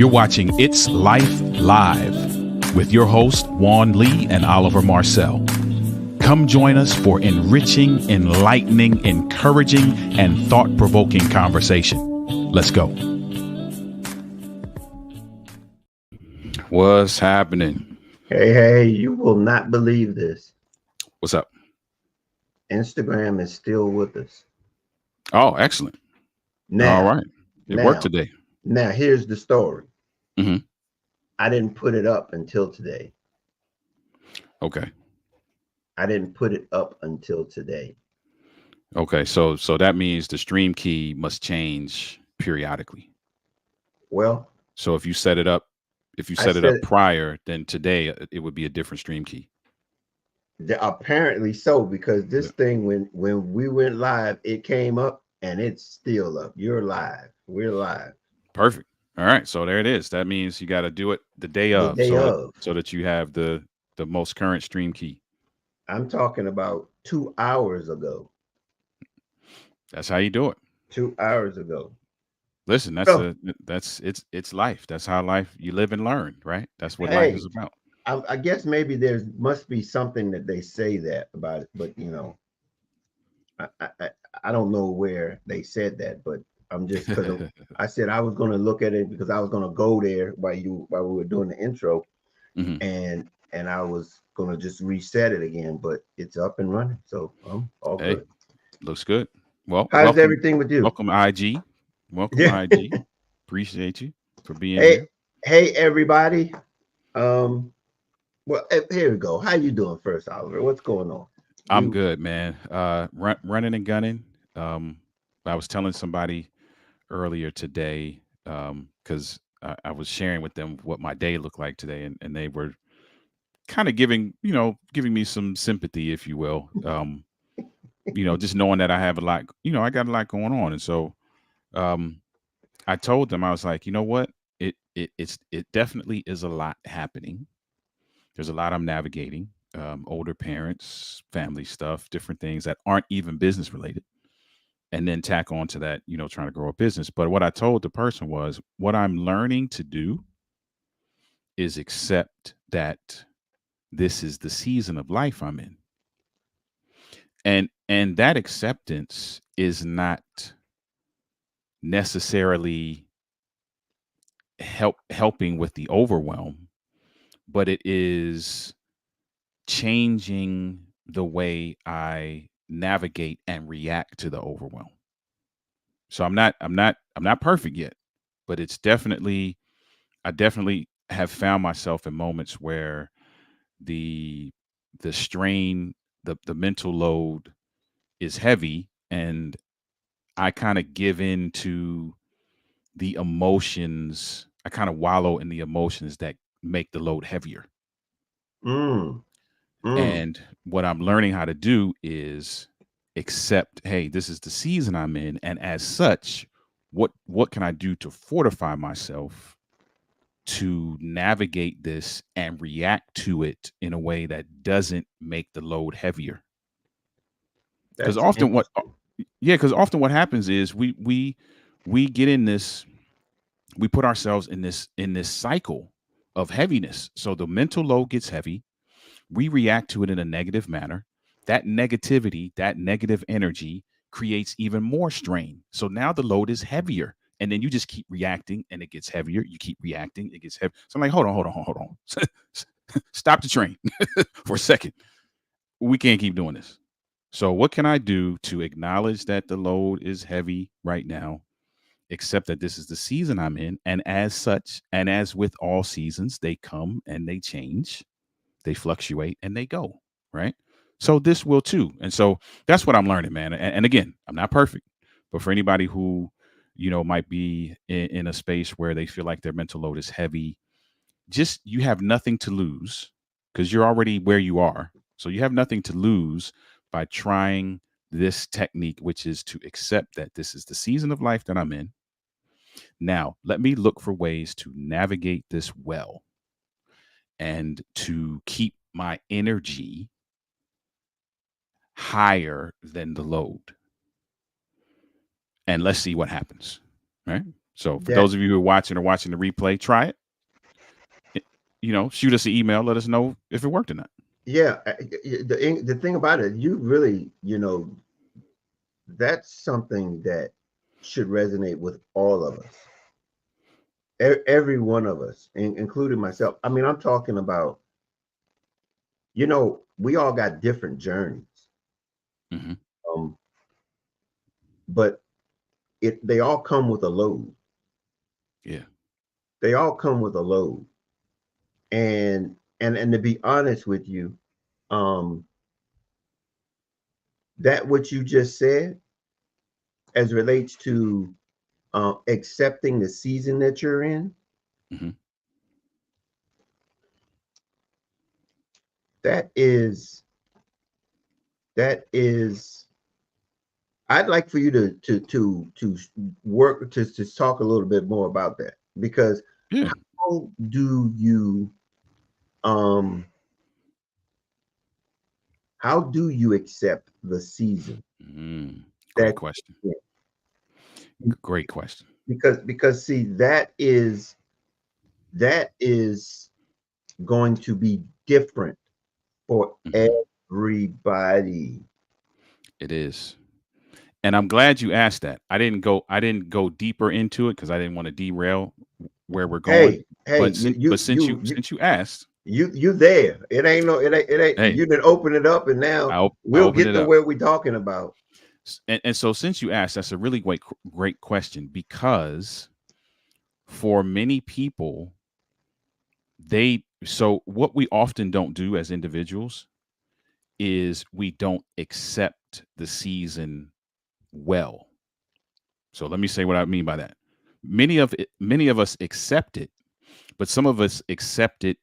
You're watching It's Life Live with your hosts, Juan Lee and Oliver Marcel. Come join us for enriching, enlightening, encouraging, and thought-provoking conversation. Let's go. What's happening? Hey, you will not believe this. What's up? Instagram is still with us. Oh, excellent. Now, All right. It worked today. Now, here's the story. Mm-hmm. I didn't put it up until today. Okay. I didn't put it up until today. Okay. So that means the stream key must change periodically. Well, So if you set it up prior, then today it would be a different stream key. Apparently so, because this thing, when we went live, it came up and it's still up. You're live. We're live. Perfect. All right. So there it is. That means you got to do it the day of, so that you have the most current stream key. I'm talking about 2 hours ago. That's how you do it. 2 hours ago. Listen, it's life. That's how life, you live and learn, right? That's what life is about. I guess maybe there must be something that they say that about it, but I don't know where they said that, but I'm just, because I said I was going to look at it because I was going to go there while we were doing the intro, mm-hmm. and I was going to just reset it again, but it's up and running, so all good. Looks good. Well, how's everything with you? Welcome, IG. Welcome, IG. Appreciate you for being here. Hey, everybody. Well, here we go. How you doing first, Oliver? What's going on? I'm good, man. Running and gunning. I was telling somebody earlier today, because I was sharing with them what my day looked like today, and they were kind of giving me some sympathy, if you will. Just knowing that I have a lot, I got a lot going on. And so I told them, I was like, you know what? It definitely is a lot happening. There's a lot I'm navigating, older parents, family stuff, different things that aren't even business related. And then tack on to that, trying to grow a business. But what I told the person was, what I'm learning to do is accept that this is the season of life I'm in. And that acceptance is not necessarily helping with the overwhelm, but it is changing the way I navigate and react to the overwhelm. So I'm not perfect yet, but it's I definitely have found myself in moments where the strain, the mental load is heavy, and I kind of give in to the emotions. I kind of wallow in the emotions that make the load heavier. And what I'm learning how to do is accept, hey, this is the season I'm in, and as such, what can I do to fortify myself to navigate this and react to it in a way that doesn't make the load heavier? Because often what happens is we get in this, we put ourselves in this cycle of heaviness. So the mental load gets heavy. We react to it in a negative manner. That negativity, that negative energy creates even more strain. So now the load is heavier. And then you just keep reacting and it gets heavier. You keep reacting, it gets heavy. So I'm like, hold on. Stop the train for a second. We can't keep doing this. So what can I do to acknowledge that the load is heavy right now, accept that this is the season I'm in, and as such, and as with all seasons, they come and they change, they fluctuate and they go, right? So this will too. And so that's what I'm learning, man. And again, I'm not perfect, but for anybody who, might be in a space where they feel like their mental load is heavy, just, you have nothing to lose because you're already where you are. So you have nothing to lose by trying this technique, which is to accept that this is the season of life that I'm in. Now, let me look for ways to navigate this well and to keep my energy higher than the load. And let's see what happens. Right. So for That those of you who are watching or watching the replay, try it. It- shoot us an email. Let us know if it worked or not. yeah, the thing about it, you really, that's something that should resonate with all of us, every one of us, including myself. I mean, I'm talking about, we all got different journeys, Hmm. um, but they all come with a load. Yeah. They all come with a load, and to be honest with you, um, that what you just said, as relates to accepting the season that you're in, Hmm. that is that is I'd like for you to work to talk a little bit more about that, because Yeah. how do you um how do you accept the season Great that question. you're in? Great question. Because see, that is going to be different for Hmm. everybody. It is. And I'm glad you asked that. I didn't go deeper into it because I didn't want to derail where we're going. Hey, But you since you but since you you you since you asked, you there. It ain't hey, you didn't open it up, and now I we'll opened get it to up. where we're talking about. And so since you asked, that's a really great question because for many people, so what we often don't do as individuals is we don't accept the season well. So let me say what I mean by that. Many of us accept it, but some of us accept it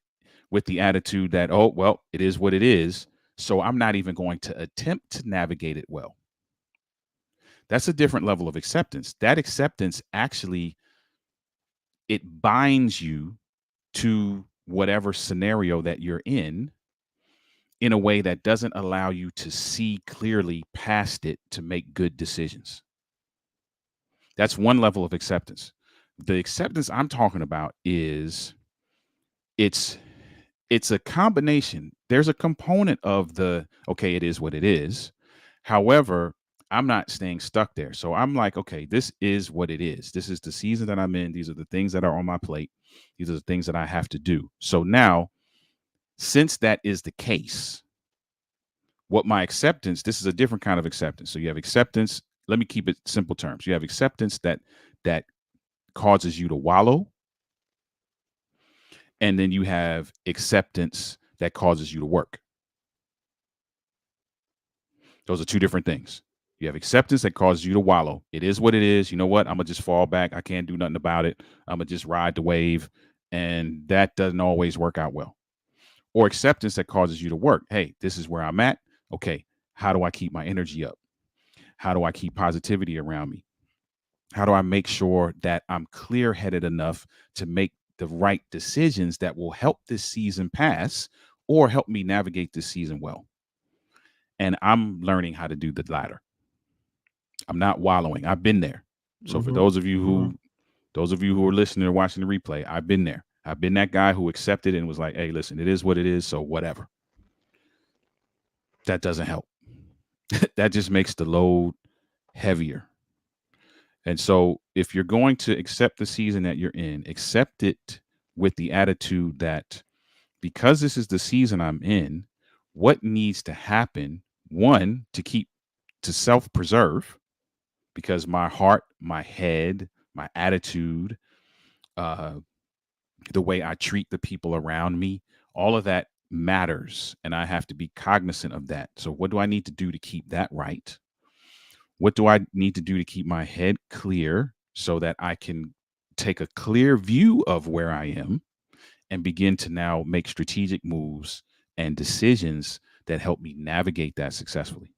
with the attitude that, oh, well, it is what it is. So I'm not even going to attempt to navigate it well. That's a different level of acceptance. That acceptance actually, it binds you to whatever scenario that you're in a way that doesn't allow you to see clearly past it to make good decisions. That's one level of acceptance. The acceptance I'm talking about is it's it's a combination. There's a component of the okay, it is what it is. However, I'm not staying stuck there. So I'm like, okay, this is what it is. This is the season that I'm in. These are the things that are on my plate. These are the things that I have to do. So now, since that is the case, what my acceptance, this is a different kind of acceptance. So you have acceptance, let me keep it simple terms. You have acceptance that causes you to wallow, and then you have acceptance that causes you to work. Those are two different things. You have acceptance that causes you to wallow. It is what it is. You know what? I'm gonna just fall back. I can't do nothing about it. I'm gonna just ride the wave, and that doesn't always work out well. Or acceptance that causes you to work. Hey, this is where I'm at. Okay, how do I keep my energy up? How do I keep positivity around me? How do I make sure that I'm clear headed enough to make the right decisions that will help this season pass or help me navigate this season well? And I'm learning how to do the latter. I'm not wallowing. I've been there. So for Hmm. Hmm. those of you who are listening or watching the replay, I've been there. I've been that guy who accepted and was like, "Hey, listen, it is what it is, so whatever." That doesn't help. That just makes the load heavier. And so if you're going to accept the season that you're in, accept it with the attitude that because this is the season I'm in, what needs to happen, one, to self preserve, because my heart, my head, my attitude, uh, the way I treat the people around me, all of that matters. And I have to be cognizant of that. So, what do I need to do to keep that right? What do I need to do to keep my head clear so that I can take a clear view of where I am and begin to now make strategic moves and decisions that help me navigate that successfully?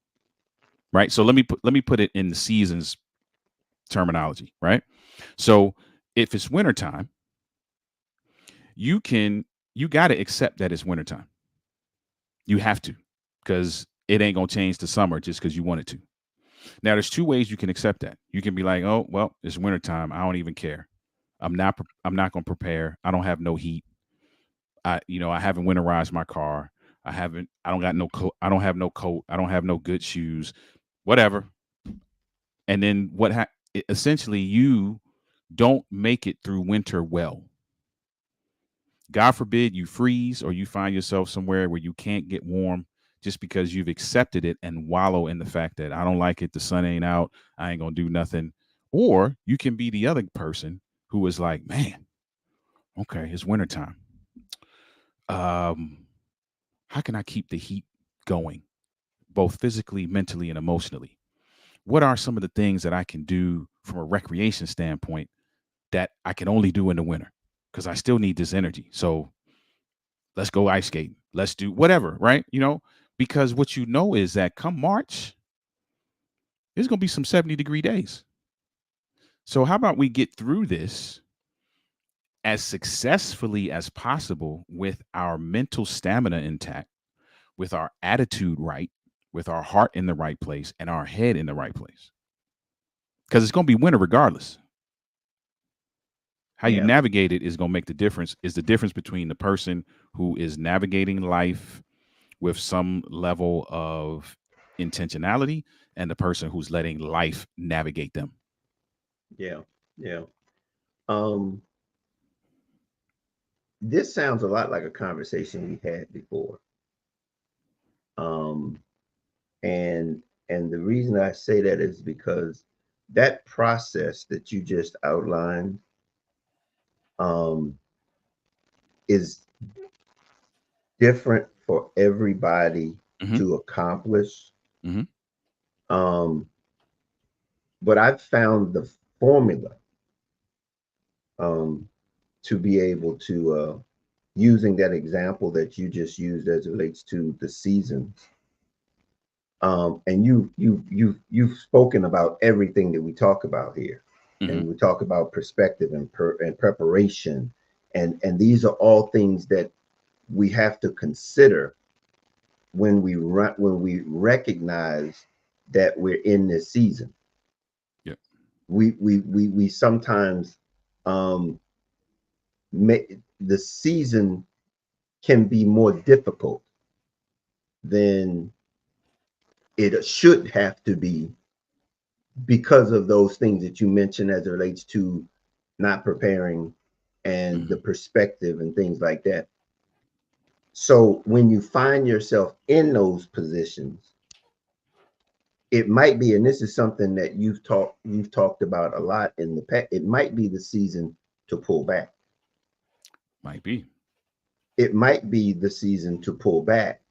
Right. So let me put it in the seasons terminology, right? So if it's wintertime, you can you got to accept that it's wintertime. You have to, because it ain't gonna change to summer just because you want it to. Now, there's two ways you can accept that. You can be like, "Oh, well, it's wintertime. I don't even care. I'm not going to prepare. I don't have no heat. I haven't winterized my car. I don't got no coat. I don't have no coat. I don't have no good shoes. Whatever." And then essentially you don't make it through winter well. God forbid you freeze or you find yourself somewhere where you can't get warm just because you've accepted it and wallow in the fact that I don't like it. The sun ain't out. I ain't going to do nothing. Or you can be the other person who is like, man, okay, it's wintertime. Um, how can I keep the heat going, both physically, mentally, and emotionally? What are some of the things that I can do from a recreation standpoint that I can only do in the winter? Because I still need this energy. So let's go ice skating. Let's do whatever, right? Because what you know is that come March, there's going to be some 70-degree days. So how about we get through this as successfully as possible with our mental stamina intact, with our attitude right, with our heart in the right place, and our head in the right place. Because it's going to be winter regardless. How you Yeah, navigate it is going to make the difference, is the difference between the person who is navigating life with some level of intentionality and the person who's letting life navigate them. yeah, yeah. Um, this sounds a lot like a conversation we had before. Um, and and the reason I say that is because that process that you just outlined um, is different for everybody Hmm. to accomplish. Hmm. Um, but I've found the formula um, to be able to, using that example that you just used as it relates to the seasons. And you've spoken about everything that we talk about here, Hmm. and we talk about perspective and preparation, and these are all things that we have to consider when we recognize that we're in this season. Yeah. We sometimes um, the season can be more difficult than it should have to be because of those things that you mentioned as it relates to not preparing and the Hmm. perspective and things like that. So when you find yourself in those positions, it might be, and this is something that you've talked about a lot in the past. It might be the season to pull back. Might be. It might be the season to pull back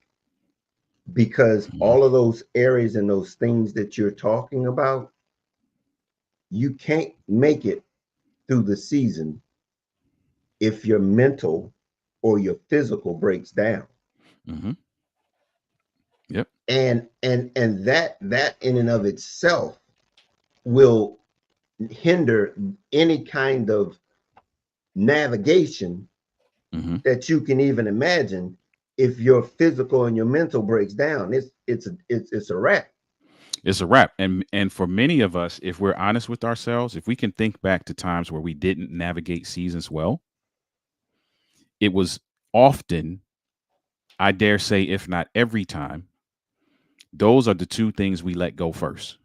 because Hmm. all of those areas and those things that you're talking about, you can't make it through the season if your mental or your physical breaks down. Hmm. Yep. And that in and of itself will hinder any kind of navigation Hmm. that you can even imagine. If your physical and your mental breaks down, it's a wrap. It's a wrap. And for many of us, if we're honest with ourselves, if we can think back to times where we didn't navigate seasons well, it was often, I dare say, if not every time, those are the two things we let go first.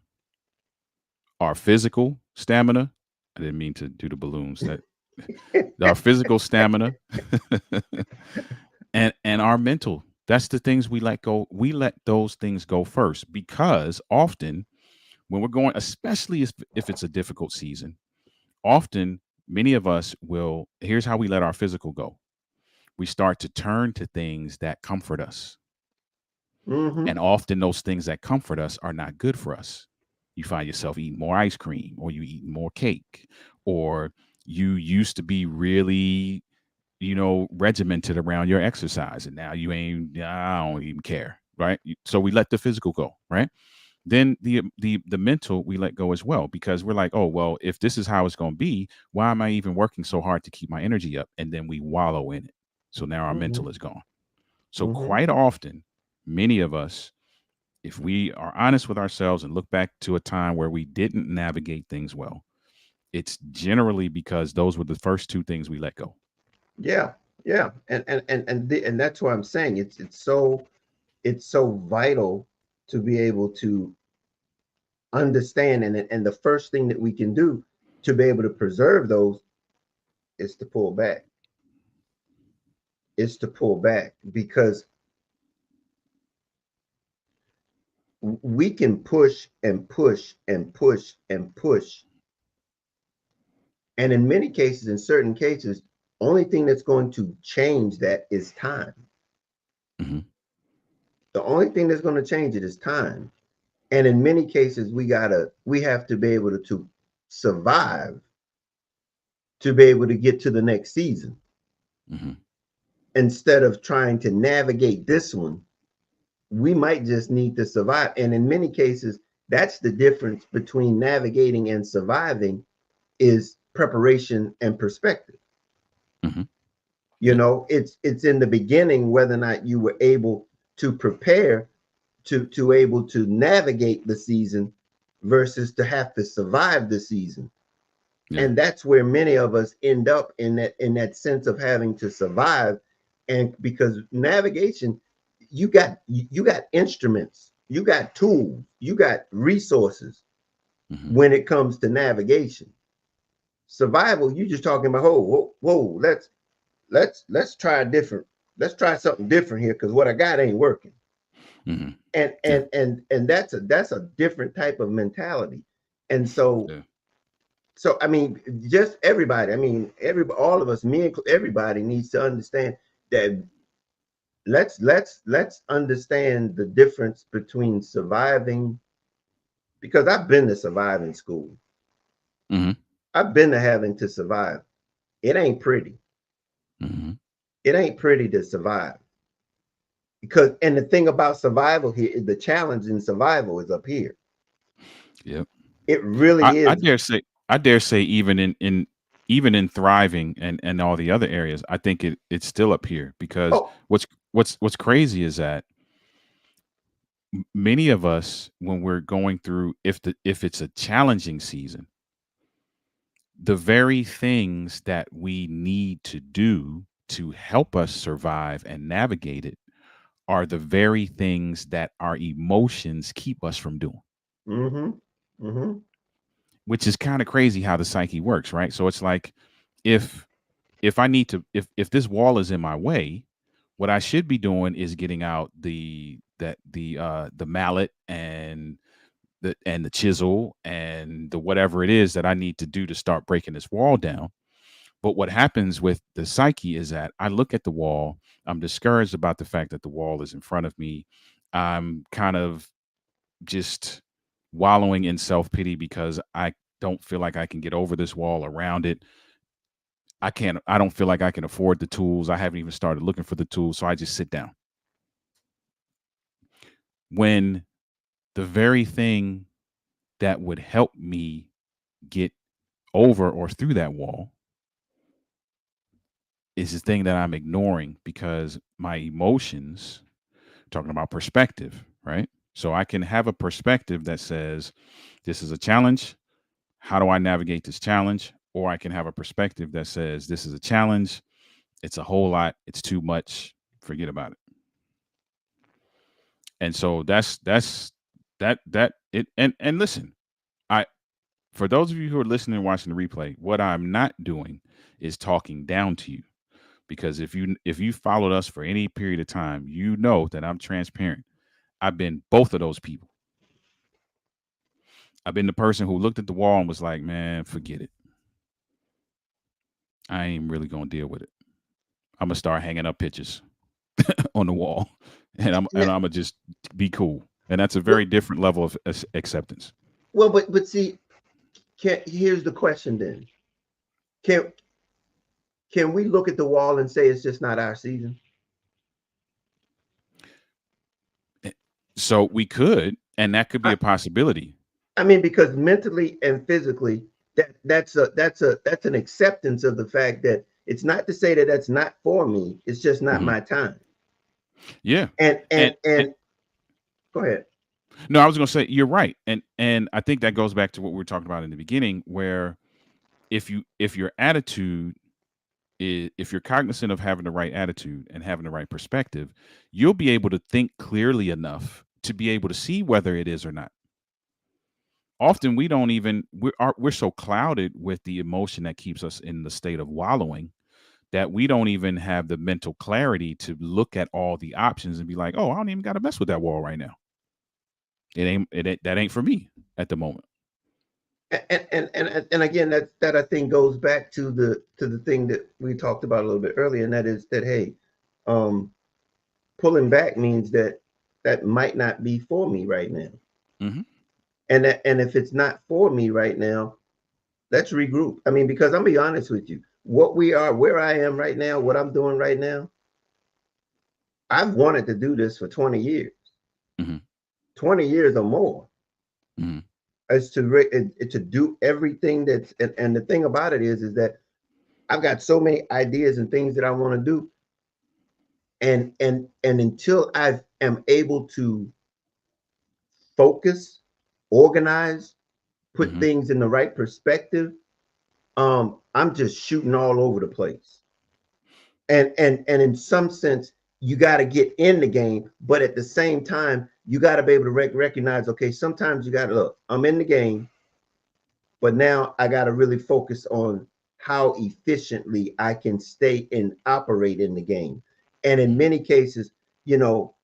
Our physical stamina. I didn't mean to do the balloons. That our physical stamina and our mental. That's the things we let go. We let those things go first because often when we're going, especially if it's a difficult season, often many of us will, here's how we let our physical go. We start to turn to things that comfort us. Mm-hmm. And often those things that comfort us are not good for us. You find yourself eating more ice cream, or you eating more cake, or you used to be really, regimented around your exercise, and now you ain't. I don't even care, right? So we let the physical go, right? Then the mental we let go as well because we're like, oh well, if this is how it's going to be, why am I even working so hard to keep my energy up? And then we wallow in it. So now our Mm-hmm. mental is gone. So Mm-hmm. quite often, many of us if we are honest with ourselves and look back to a time where we didn't navigate things well, it's generally because those were the first two things we let go. Yeah, yeah, and that's why I'm saying it's so vital to be able to understand, and the first thing that we can do to be able to preserve those is to pull back. Is to pull back because we can push and push and push and push, and in many cases, in certain cases, only thing that's going to change that is time. Hmm. The only thing that's going to change it is time. And in many cases, we have to be able to survive to be able to get to the next season Hmm. instead of trying to navigate this one. We might just need to survive, and in many cases, that's the difference between navigating and surviving is preparation and perspective. Hmm. You Yeah. know, it's in the beginning whether or not you were able to prepare to able to navigate the season versus to have to survive the season. Yeah. And that's where many of us end up in that sense of having to survive. And because navigation, you got instruments, you got tools, you got resources Hmm. when it comes to navigation. Survival, you just talking about, oh, whoa, let's try different. Let's try something different here because what I got ain't working. Hmm. And Yeah. and that's a different type of mentality. And Yeah. so I mean, just everybody. I mean, all of us, me and everybody needs to understand that let's understand the difference between surviving, because I've been to surviving school. Hmm. I've been to having to survive. It ain't pretty. Hmm. It ain't pretty to survive. Because and the thing about survival here is the challenge in survival is up here. Yep. It really I is. dare say, even even in thriving and all the other areas, I think it's still up here because Oh, what's crazy is that many of us, when we're going through, if it's a challenging season, the very things that we need to do to help us survive and navigate it are the very things that our emotions keep us from doing, mm-hmm. Mm-hmm. which is kind of crazy how the psyche works, right? So it's like if I need to, if this wall is in my way, what I should be doing is getting out the mallet and the chisel and the whatever it is that I need to do to start breaking this wall down. But what happens with the psyche is that I look at the wall, I'm discouraged about the fact that the wall is in front of me. I'm kind of just wallowing in self-pity because I don't feel like I can get over this wall around it. I don't feel like I can afford the tools. I haven't even started looking for the tools, so I just sit down. When the very thing that would help me get over or through that wall is the thing that I'm ignoring because my emotions, talking about perspective, right? So I can have a perspective that says, this is a challenge. How do I navigate this challenge? Or I can have a perspective that says, this is a challenge. It's a whole lot. It's too much. Forget about it. And so that it. And listen, I for those of you who are listening and watching the replay, what I'm not doing is talking down to you, because if you followed us for any period of time, you know that I'm transparent. I've been both of those people. I've been the person who looked at the wall and was like, man, forget it. I ain't really gonna deal with it. I'm gonna start hanging up pictures on the wall, and Yeah, I'm gonna just be cool. And that's a very well, different level of acceptance. well, but see, here's the question then: Can can we look at the wall and say it's just not our season? So we could, and that could be I, a possibility. I mean, because mentally and physically, that's an acceptance of the fact that it's not to say that that's not for me. It's just not Hmm. my time. Yeah, And and go ahead. No, I was going to say you're right, and I think that goes back to what we were talking about in the beginning, where if your attitude is, if you're cognizant of having the right attitude and having the right perspective, you'll be able to think clearly enough to be able to see whether it is or not. Often we don't even we're so clouded with the emotion that keeps us in the state of wallowing that we don't even have the mental clarity to look at all the options and be like, oh, I don't even got to mess with that wall right now. That ain't for me at the moment. And again, that I think goes back to the thing that we talked about a little bit earlier, and that is that, hey, um, pulling back means that that might not be for me right now. Mm-hmm. And if it's not for me right now, let's regroup. I mean, because I'm gonna be honest with you, what we are, where I am right now, what I'm doing right now, I've wanted to do this for 20 years, Mm-hmm. 20 years or more, Mm-hmm. as to do everything and the thing about it is that I've got so many ideas and things that I want to do, and until I am able to focus, organize, put Mm-hmm. things in the right perspective, I'm just shooting all over the place. And in some sense, you got to get in the game, but at the same time, you got to be able to recognize, okay, sometimes you got to look, I'm in the game, but now I got to really focus on how efficiently I can stay and operate in the game. And in Mm-hmm. many cases, you know,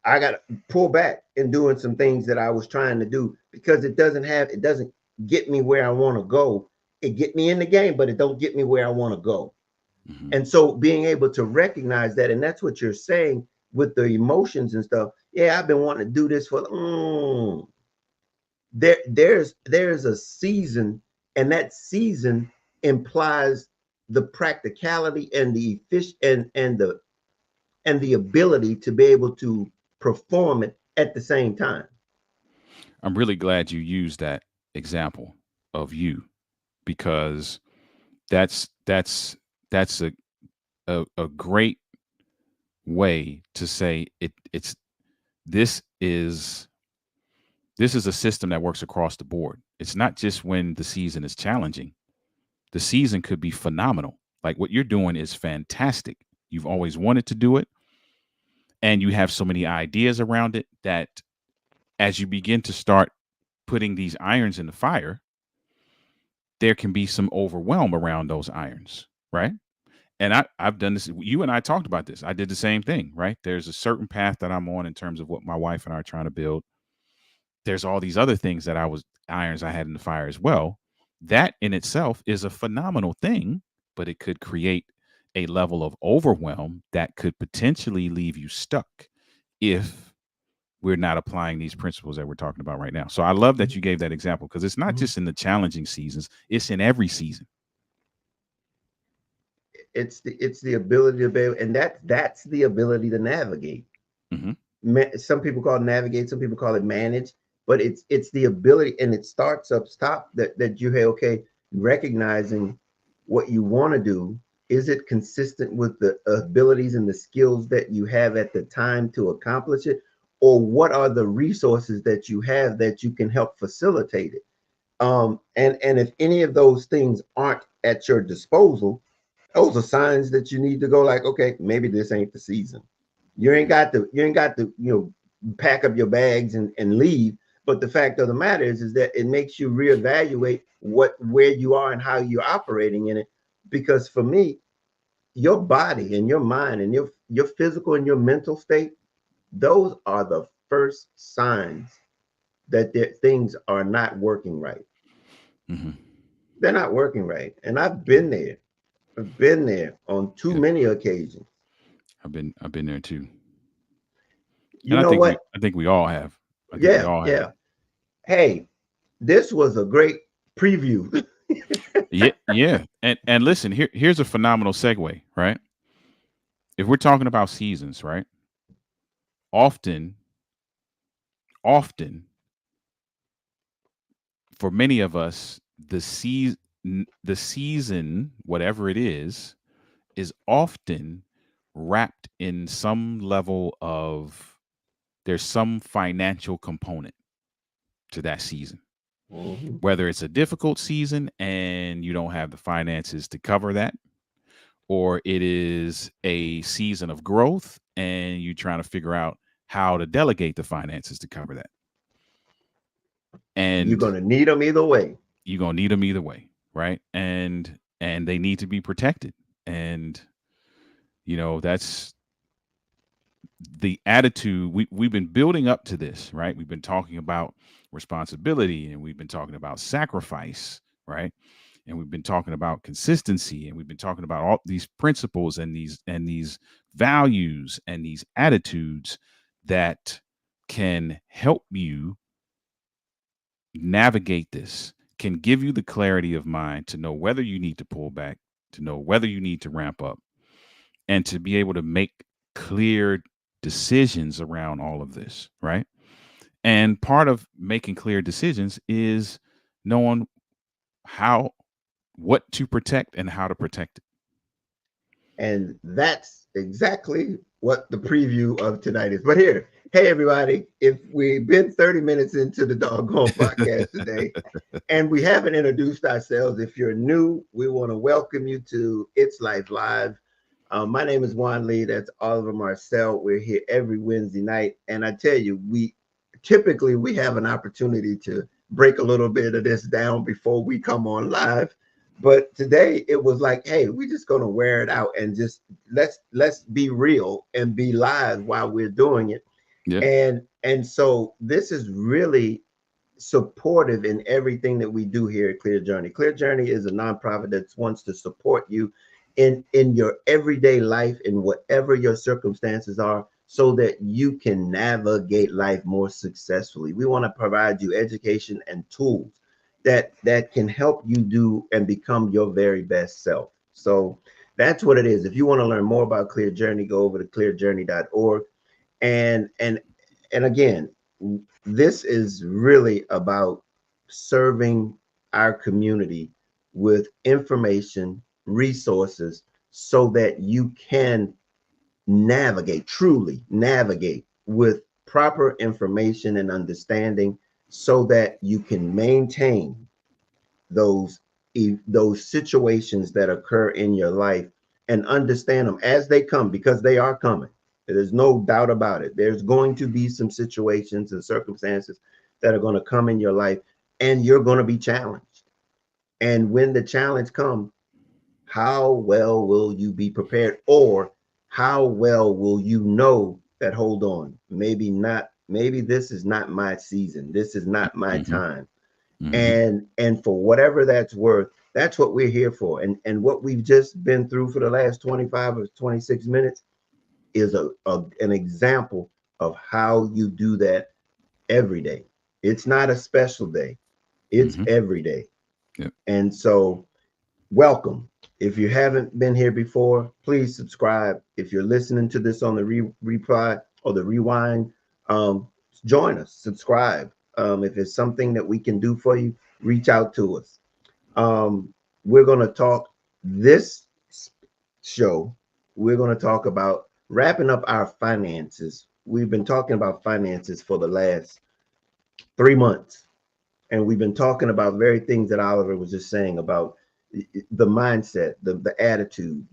I got to pull back and doing some things that I was trying to do because it doesn't get me where I want to go. It get me in the game, but it don't get me where I want to go. Mm-hmm. And so being able to recognize that, and that's what you're saying with the emotions and stuff. Yeah, I've been wanting to do this for there's a season, and that season implies the practicality and the efficient and the ability to be able to perform it at the same time. I'm really glad you used that example of you because that's that's a great way to say it's this is this is a system that works across the board. It's not just when the season is challenging. The season could be phenomenal. Like what you're doing is fantastic. You've always wanted to do it and you have so many ideas around it that as you begin to start putting these irons in the fire, there can be some overwhelm around those irons, right? And I've done this. You and I talked about this. I did the same thing, right? There's a certain path that I'm on in terms of what my wife and I are trying to build. There's all these other things that I was irons I had in the fire as well. That in itself is a phenomenal thing, but it could create a level of overwhelm that could potentially leave you stuck if we're not applying these principles that we're talking about right now. So I love that you gave that example because it's not Mhm. just in the challenging seasons, it's in every season. It's the ability to be able, and that's the ability to navigate. Hmm. Some people call it navigate, some people call it manage, but it's the ability, and it starts up top that you have, okay, recognizing what you want to do. Is it consistent with the abilities and the skills that you have at the time to accomplish it, or what are the resources that you have that you can help facilitate it? And if any of those things aren't at your disposal, those are signs that you need to go like, okay, maybe this ain't the season. Hmm. You ain't got to, pack up your bags and leave. But the fact of the matter is that it makes you reevaluate where you are and how you're operating in it. Because for me, your body and your mind and your physical and your mental state, those are the first signs that things are not working right. Hmm. They're not working right. And I've Yeah. been there. I've been there on too Yeah. many occasions. I've been there too. You And know what? I think we all have. I think we Yeah, all have. yeah. Hey, this was a great preview. Yeah, yeah. And listen, here's a phenomenal segue, right? If we're talking about seasons, right? Often, often for many of us, the season, whatever it is often wrapped in some level of there's some financial component to that season. Mhm. Whether it's a difficult season and you don't have the finances to cover that, or it is a season of growth and you're trying to figure out how to delegate the finances to cover that. You're And gonna need them either way. you're going to need them either way, right? And they need to be protected. And that's the attitude we've been building up to this, right? We've been talking about responsibility, and we've been talking about sacrifice, right? And we've been talking about consistency, and we've been talking about all these principles and these values and these attitudes that can help you navigate this, can give you the clarity of mind to know whether you need to pull back, to know whether you need to ramp up, and to be able to make clear decisions around all of this, right? And part of making clear decisions is knowing how, what to protect and how to protect it. And that's exactly what the preview of tonight is. But here, hey everybody, if we've been 30 minutes into the doggone podcast today and we haven't introduced ourselves, if you're new, we want to welcome you to It's Life Live. My name is Juan Lee. That's Oliver Marcel. We're here every Wednesday night. And I tell you, we have an opportunity to break a little bit of this down before we come on live. But today it was like, hey, we're just gonna wear it out and just let's be real and be live while we're doing it. Yeah. And so this is really supportive in everything that we do here at Clear Journey. Clear Journey is a nonprofit that wants to support you in your everyday life, in whatever your circumstances are, so that you can navigate life more successfully. We want to provide you education and tools that can help you do and become your very best self. So that's what it is. If you want to learn more about Clear Journey, go over to clearjourney.org. And and again, this is really about serving our community with information, resources, so that you can navigate, truly navigate with proper information and understanding, so that you can maintain those those situations that occur in your life and understand them as they come, because they are coming. There's no doubt about it. There's going to be some situations and circumstances that are going to come in your life, and you're going to be challenged. And when the challenge comes, how well will you be prepared? Or how well will you know that, hold on, maybe not, maybe this is not my season, this is not my Mm-hmm. time. Mm-hmm. And for whatever that's worth, that's what we're here for. And what we've just been through for the last 25 or 26 minutes is an example of how you do that every day. It's not a special day, it's Mm-hmm. every day. Yep. And so, welcome. If you haven't been here before, please subscribe. If you're listening to this on the replay or the rewind, um, join us, subscribe. If it's something that we can do for you, reach out to us. We're going to talk this show. We're going to talk about wrapping up our finances. We've been talking about finances for the last 3 months, and we've been talking about very things that Oliver was just saying about the mindset, the attitude,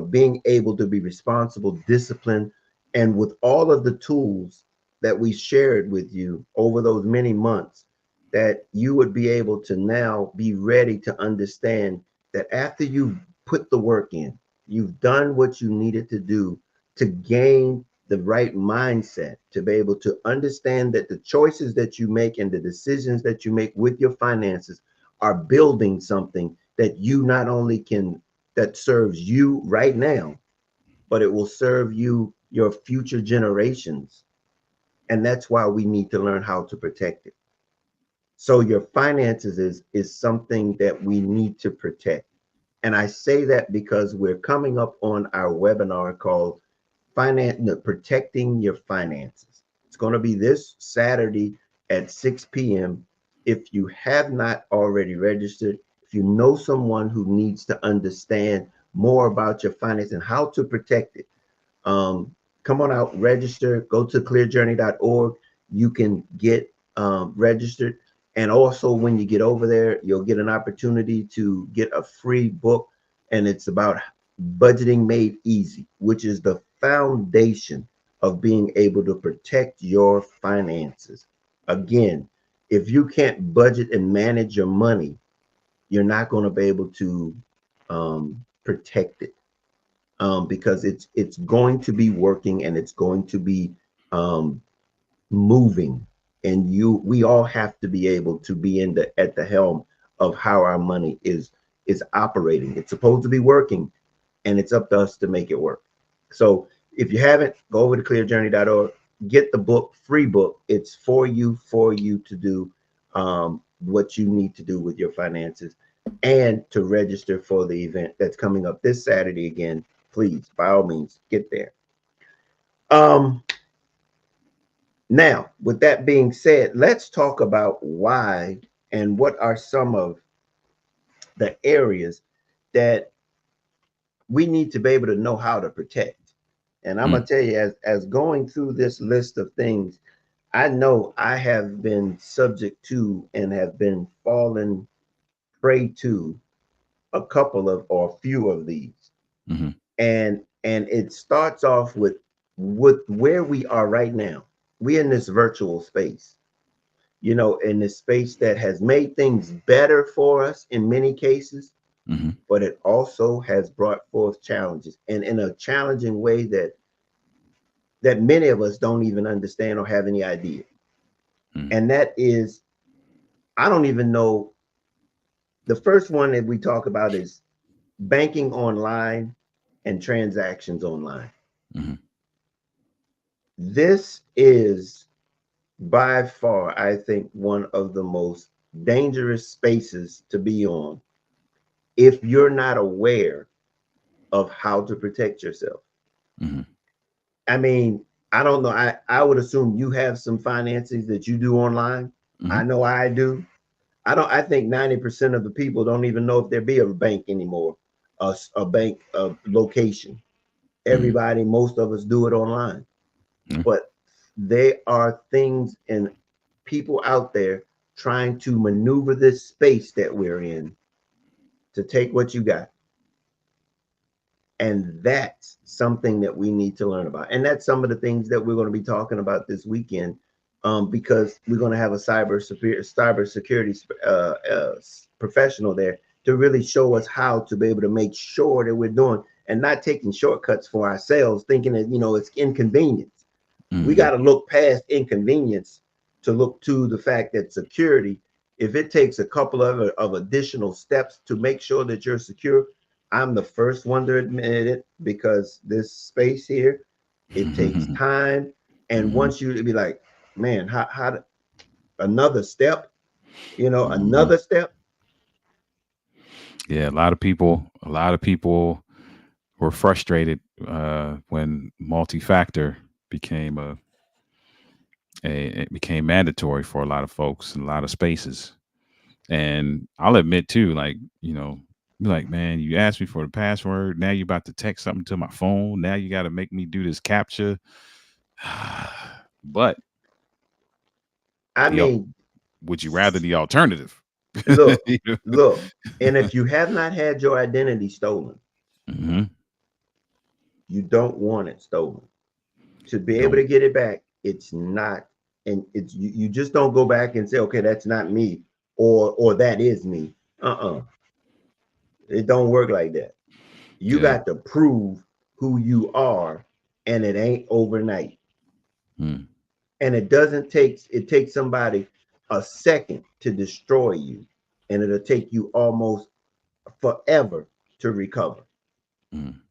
being able to be responsible, disciplined, and with all of the tools that we shared with you over those many months, that you would be able to now be ready to understand that after you've put the work in, you've done what you needed to do to gain the right mindset, to be able to understand that the choices that you make and the decisions that you make with your finances are building something that you not only can, that serves you right now, but it will serve you, your future generations. And that's why we need to learn how to protect it. So your finances is something that we need to protect. And I say that because we're coming up on our webinar called Protecting Your Finances. It's going to be this Saturday at 6 p.m. If you have not already registered, if you know someone who needs to understand more about your finance and how to protect it, come on out, register, go to clearjourney.org. You can get registered. And also, when you get over there, you'll get an opportunity to get a free book. And it's about budgeting made easy, which is the foundation of being able to protect your finances. Again, if you can't budget and manage your money, you're not going to be able to protect it, because it's going to be working and it's going to be um, moving, and we all have to be able to be in the at the helm of how our money is operating. It's supposed to be working, and it's up to us to make it work. So if you haven't, go over to clearjourney.org, get the book, free book. It's for you to do what you need to do with your finances and to register for the event that's coming up this Saturday again. Please, by all means, get there. Um, Now, with that being said, let's talk about why and what are some of the areas that we need to be able to know how to protect. And I'm Mm, gonna tell you, as going through this list of things, I know I have been subject to and have been fallen prey to a couple of or a few of these. mhm, And it starts off with where we are right now. We're in this virtual space, in this space that has made things better for us in many cases, mhm, but it also has brought forth challenges, and in a challenging way that many of us don't even understand or have any idea. mm, And that is, I don't even know. The first one that we talk about is banking online and transactions online. mhm, This is by far, I think, one of the most dangerous spaces to be on if you're not aware of how to protect yourself. mhm, I mean, I don't know. I would assume you have some finances that you do online. mhm, I know I do. I think 90% of the people don't even know if there be a bank anymore, a bank location. mhm, Everybody, most of us do it online. mm. But there are things and people out there trying to maneuver this space that we're in to take what you got. And that's something that we need to learn about. And that's some of the things that we're going to be talking about this weekend, because we're going to have a cyber security professional there to really show us how to be able to make sure that we're doing and not taking shortcuts for ourselves, thinking that, it's inconvenience. We got Mhm, to look past inconvenience to look to the fact that security, if it takes a couple of additional steps to make sure that you're secure, I'm the first one to admit it, because this space here, it takes mhm, time and mhm, wants you to be like, man, how another step, mhm. another step. Yeah, a lot of people were frustrated when multi-factor became it became mandatory for a lot of folks in a lot of spaces. And I'll admit too, like, be like, man, you asked me for the password. Now you're about to text something to my phone. Now you got to make me do this capture. But I the mean, would you rather the alternative? look, You know? look, and if you have not had your identity stolen, Mhm. you don't want it stolen. To be able Don't. to get it back, it's not, and it's you just don't go back and say, okay, that's not me, or that is me. Uh-uh. It don't work like that. You Yeah. got to prove who you are, and it ain't overnight. Mm. And it takes somebody a second to destroy you, and it'll take you almost forever to recover. Mm.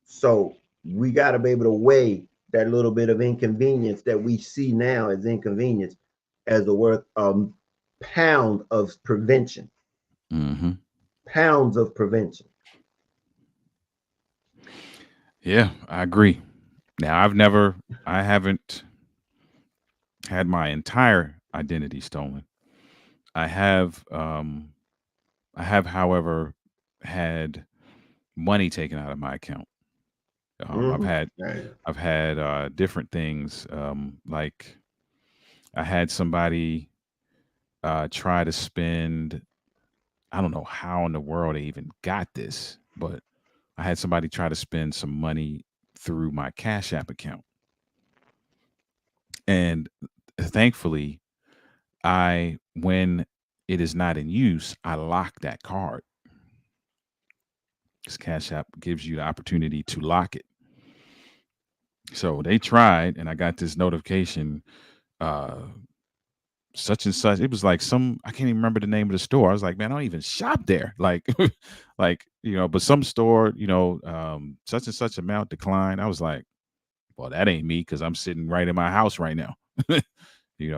So we got to be able to weigh that little bit of inconvenience that we see now as inconvenience as a worth pound of prevention. Mhm. Pounds of prevention. Yeah, I agree. Now, I haven't had my entire identity stolen. I have, however, had money taken out of my account. I've Mm-hmm. had Right. different things. Like I had somebody try to spend. I don't know how in the world they even got this, but I had somebody try to spend some money through my Cash App account, and thankfully, I when it is not in use, I lock that card. Because Cash App gives you the opportunity to lock it. So they tried, and I got this notification. Uh, Such and such. It was like some I can't even remember the name of the store. I was like, man, I don't even shop there. Like, like but some store, such and such amount declined. I was like, well, that ain't me because I'm sitting right in my house right now.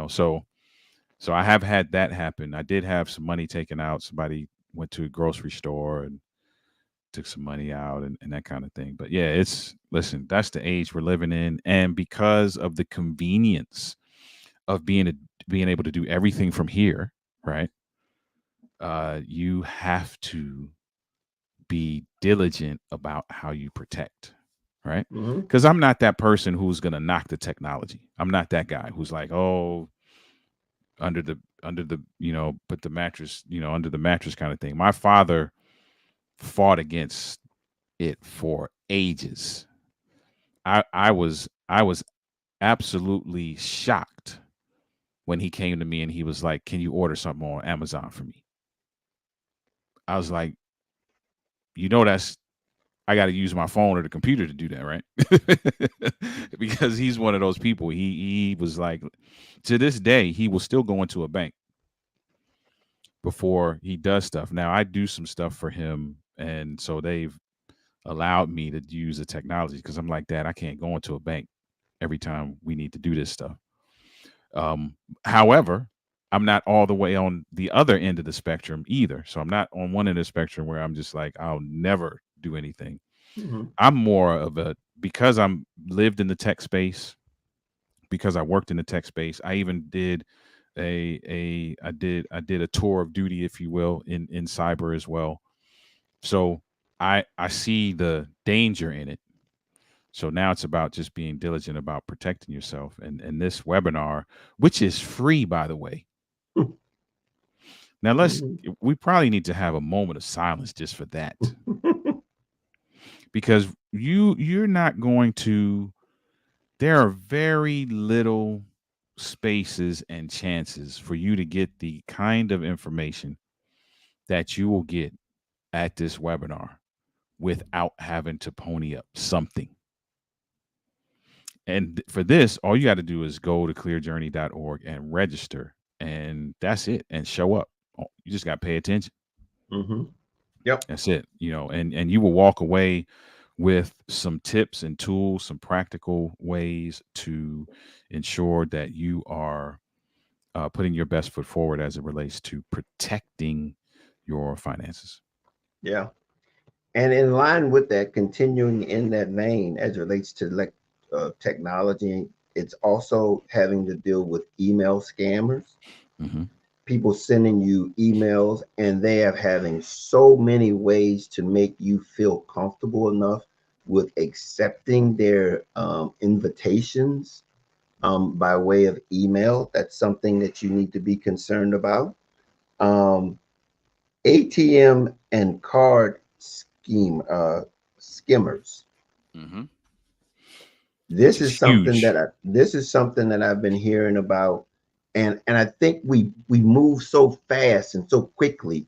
So I have had that happen. I did have some money taken out. Somebody went to a grocery store and took some money out and that kind of thing. But yeah, listen, that's the age we're living in. And because of the convenience of being able to do everything from here, right? You have to be diligent about how you protect, right? Mm-hmm. Because I'm not that person who's gonna knock the technology. I'm not that guy who's like, oh, under the put the mattress under the mattress kind of thing. My father fought against it for ages. I was absolutely shocked when he came to me and he was like, "Can you order something on Amazon for me?" I was like, that's I got to use my phone or the computer to do that, right? Because he's one of those people. He was like, to this day, he will still go into a bank before he does stuff. Now I do some stuff for him, and so they've allowed me to use the technology because I'm like, Dad, I can't go into a bank every time we need to do this stuff. However, I'm not all the way on the other end of the spectrum either. So I'm not on one end of the spectrum where I'm just like, I'll never do anything. Mm-hmm. I'm more of a because I'm lived in the tech space, because I worked in the tech space. I even did I did a tour of duty, if you will, in cyber as well. So I see the danger in it. So now it's about just being diligent about protecting yourself. And this webinar, which is free, by the way. Now Mm-hmm. we probably need to have a moment of silence just for that. Because you're not going to there are very little spaces and chances for you to get the kind of information that you will get at this webinar without having to pony up something. And for this, all you got to do is go to clearjourney.org and register, and that's it, and show up. You just got to pay attention. Mm-hmm. Yep. That's it. And you will walk away with some tips and tools, some practical ways to ensure that you are putting your best foot forward as it relates to protecting your finances. Yeah. And in line with that, continuing in that vein as it relates to technology, it's also having to deal with email scammers, Hmm. people sending you emails, and they are having so many ways to make you feel comfortable enough with accepting their invitations by way of email. That's something that you need to be concerned about. Um, ATM and card skimmers. Hmm. Which This is is something huge. I've been hearing about, and I think we move so fast and so quickly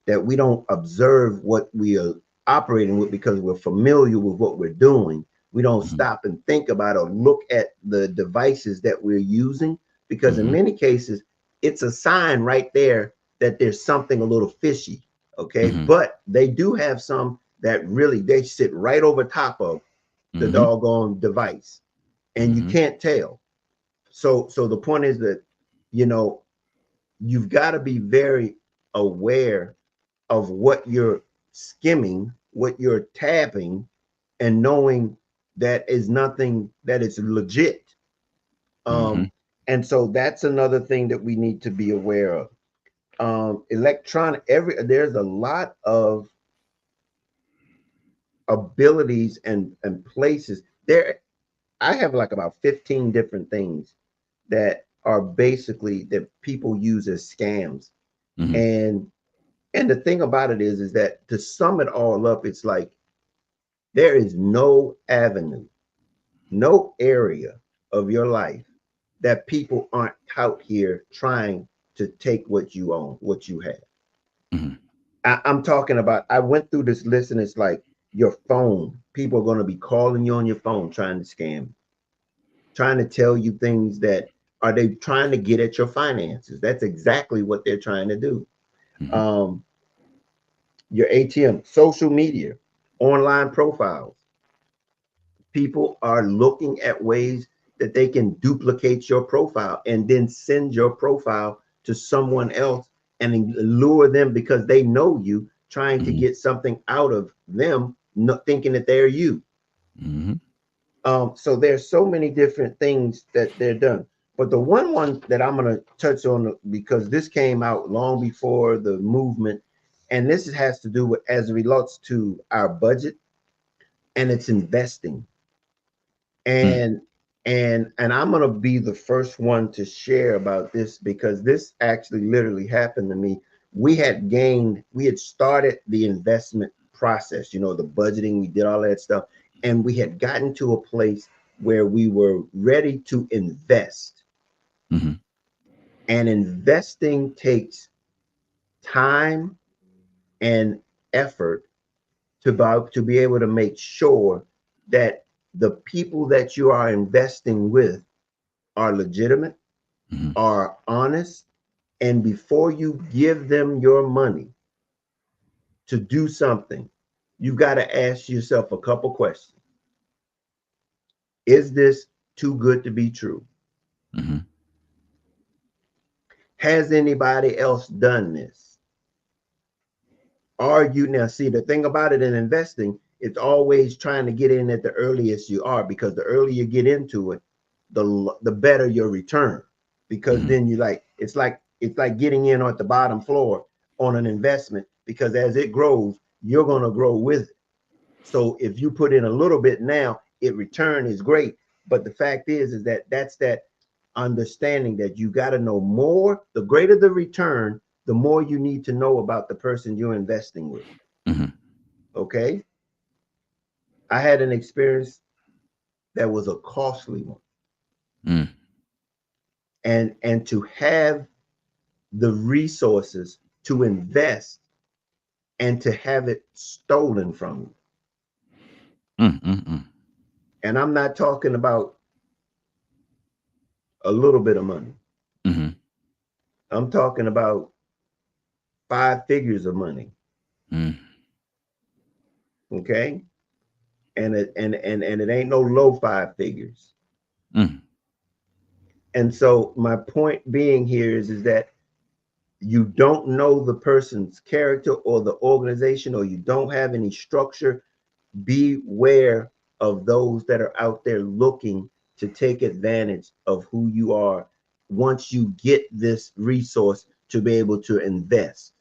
that we don't observe what we are operating with because we're familiar with what we're doing. We don't Hmm. stop and think about or look at the devices that we're using because in Hmm. many cases it's a sign right there that there's something a little fishy. Okay, Hmm. but they do have some that really they sit right over top of the Hmm. doggone device and you Hmm. can't tell. So the point is that you know you've got to be very aware of what you're skimming, what you're tapping, and knowing that is nothing that is legit. Hmm. And so that's another thing that we need to be aware of. Electronic, there's a lot of abilities and places there. I have like about 15 different things that are basically that people use as scams. Hmm. And the thing about it is that to sum it all up, it's like there is no avenue, no area of your life that people aren't out here trying to take what you own, what you have. Hmm. I'm talking about, I went through this list and it's like your phone. People are going to be calling you on your phone trying to scam, trying to tell you things that are they trying to get at your finances. That's exactly what they're trying to do. Hmm. Um, your ATM, social media, online profiles. People are looking at ways that they can duplicate your profile and then send your profile to someone else and lure them because they know you, trying to Hmm. get something out of them, not thinking that they're you. Hmm. So there's so many different things that they're done. But the one that I'm going to touch on, because this came out long before the movement, and this has to do with as it relates to our budget, and it's investing. Mm. And I'm going to be the first one to share about this because this actually literally happened to me. We had started the investment process, the budgeting, we did all that stuff, and we had gotten to a place where we were ready to invest. Hmm. And investing takes time and effort to be able to make sure that the people that you are investing with are legitimate, Hmm. are honest, and before you give them your money to do something, you got to ask yourself a couple questions. Is this too good to be true? Hmm. Has anybody else done this? Are you now? See, the thing about it in investing, it's always trying to get in at the earliest you are, because the earlier you get into it, the better your return. Because Hmm. then you like it's like getting in at the bottom floor on an investment, because as it grows, you're gonna grow with it. So if you put in a little bit now, it return is great. But the fact is that that's that understanding that you got to know more. The greater the return, the more you need to know about the person you're investing with. Hmm. Okay. I had an experience that was a costly one. Mm. And to have the resources to invest and to have it stolen from you. Mm. Mm. And I'm not talking about a little bit of money. Mm. I'm talking about five figures of money. Mm. Okay. And it ain't no low five figures. Mm. And so my point being here is that you don't know the person's character or the organization, or you don't have any structure. Beware of those that are out there looking to take advantage of who you are once you get this resource to be able to invest.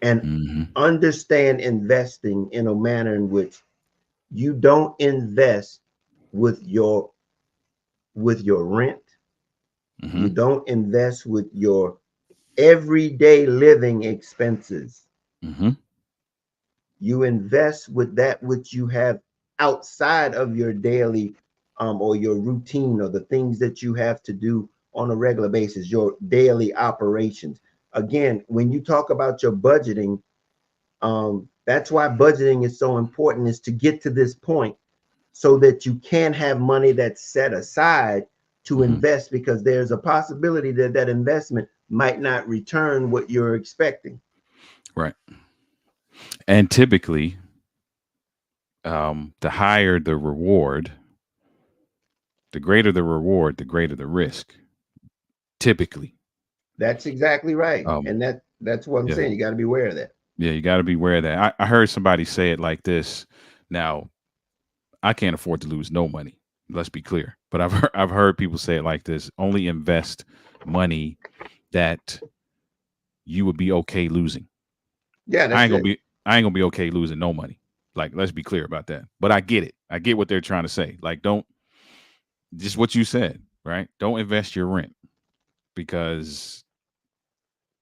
And Mm. understand investing in a manner in which you don't invest with your rent. You Mm. don't invest with your everyday living expenses. Mm. You invest with that which you have outside of your daily or your routine, or the things that you have to do on a regular basis, your daily operations. Again, when you talk about your budgeting, that's why budgeting is so important, is to get to this point so that you can have money that's set aside to Mm. invest, because there's a possibility that that investment might not return what you're expecting. Right. And typically, the higher the reward, the greater the reward, the greater the risk. Typically, That's exactly right. um, And that's what I'm yeah, saying. You got to be aware of that. yeah, you got to be aware of that. I heard somebody say it like this. Now, I can't afford to lose no money. Let's be clear. But I've heard people say it like this: only invest money that you would be okay losing. Yeah, I that's ain't gonna it. be I ain't gonna be okay losing no money. Like, let's be clear about that. But I get it. I get what they're trying to say. Like, don't, just what you said, right? Don't invest your rent because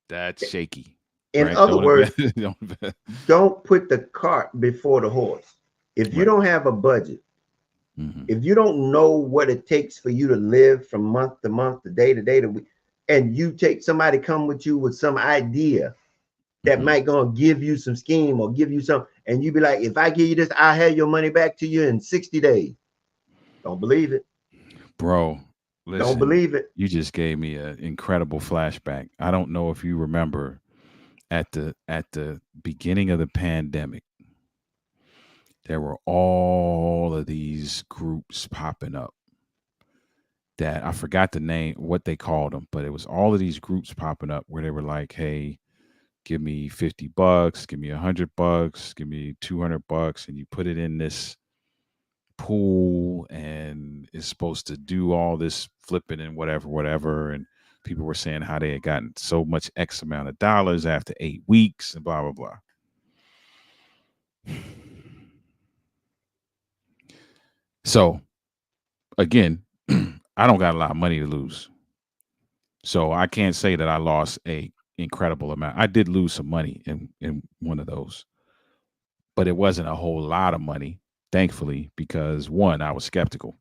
that's shaky, In right? other Don't invest. words, Don't invest. don't put the cart before the horse. If you Right. don't have a budget, Mm-hmm. if you don't know what it takes for you to live from month to day to week, and you take somebody come with you with some idea that Mm-hmm. might gonna give you some scheme or give you some, and you be like, if I give you this, I'll have your money back to you in 60 days. Don't believe it. Bro, Don't listen, believe it. you just gave me an incredible flashback. I don't know if you remember at the beginning of the pandemic, there were all of these groups popping up that I forgot the name, what they called them, but it was all of these groups popping up where they were like, "Hey, give me $50, give me $100, give me $200, and you put it in this pool, and it's supposed to do all this flipping and whatever, whatever." And people were saying how they had gotten so much X amount of dollars after 8 weeks, and blah blah blah. So again, I don't got a lot of money to lose. So I can't say that I lost a incredible amount. I did lose some money in one of those, but it wasn't a whole lot of money, thankfully, because one, I was skeptical,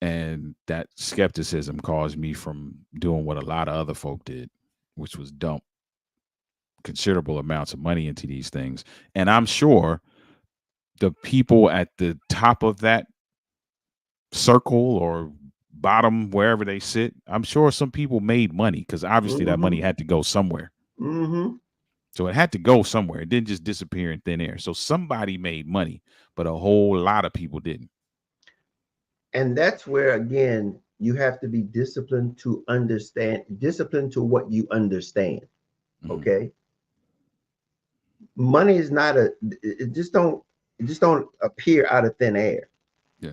and that skepticism caused me from doing what a lot of other folk did, which was dump considerable amounts of money into these things. And I'm sure the people at the top of that circle or bottom, wherever they sit, I'm sure some people made money because obviously that Mm-hmm. money had to go somewhere. Mm-hmm. So it had to go somewhere. It didn't just disappear in thin air. So somebody made money, but a whole lot of people didn't. And that's where again you have to be disciplined to understand, disciplined to what you understand. Hmm. Okay. Money is not a, it just don't appear out of thin air. Yeah.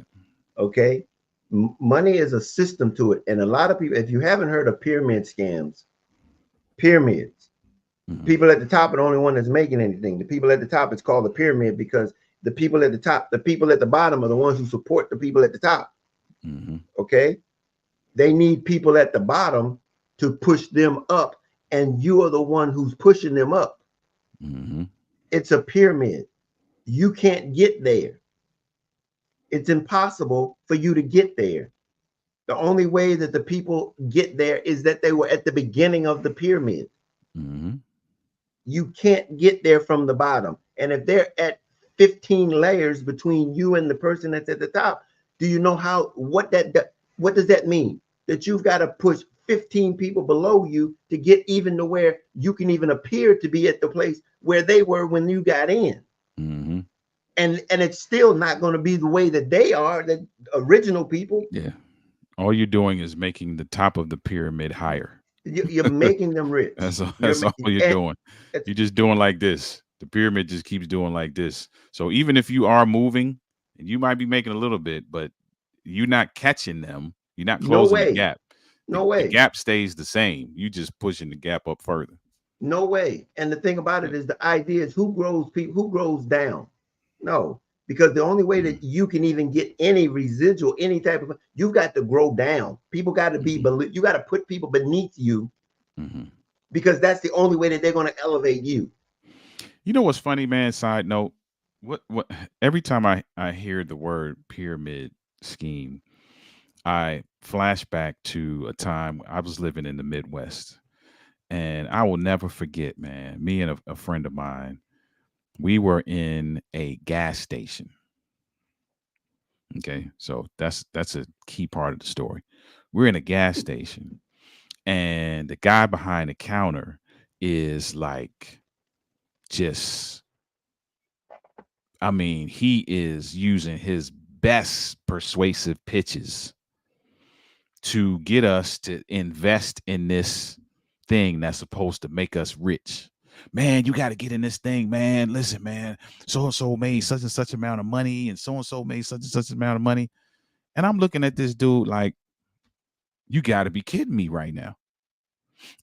Okay. Money is a system to it. And a lot of people, if you haven't heard of pyramid scams, pyramids, Hmm. people at the top are the only one that's making anything. The people at the top, it's called the pyramid because the people at the top, the people at the bottom are the ones who support the people at the top. Hmm. Okay. They need people at the bottom to push them up, and you are the one who's pushing them up. Hmm. It's a pyramid. You can't get there. It's impossible for you to get there. The only way that the people get there is that they were at the beginning of the pyramid. Hmm. You can't get there from the bottom. And if they're at 15 layers between you and the person that's at the top, do you know how what does that mean? That you've got to push 15 people below you to get even to where you can even appear to be at the place where they were when you got in. Hmm. And it's still not going to be the way that they are, the original people. Yeah. All you're doing is making the top of the pyramid higher. You're making them rich. That's all you're And doing. it's You're just doing like this. The pyramid just keeps doing like this. So even if you are moving, and you might be making a little bit, but you're not catching them. You're not no closing the way, gap. no The way. gap stays the same. You just pushing the gap up further. No way. And the thing about Yeah. it is the idea is who grows people, who grows down. No, because the only way Mm-hmm. that you can even get any residual, any type of, you've got to grow down. People got to be, Mm-hmm. you got to put people beneath you Mm-hmm. because that's the only way that they're going to elevate you. You know what's funny, man? Side note, what every time I hear the word pyramid scheme, I flash back to a time I was living in the Midwest. And I will never forget, man, me and a friend of mine, we were in a gas station. Okay. So that's a key part of the story. We're in a gas station, and the guy behind the counter is like just, I mean, he is using his best persuasive pitches to get us to invest in this thing that's supposed to make us rich. Man, you got to get in this thing, man. Listen, man, so and so made such and such amount of money, and so made such and such amount of money. And I'm looking at this dude like, you got to be kidding me right now.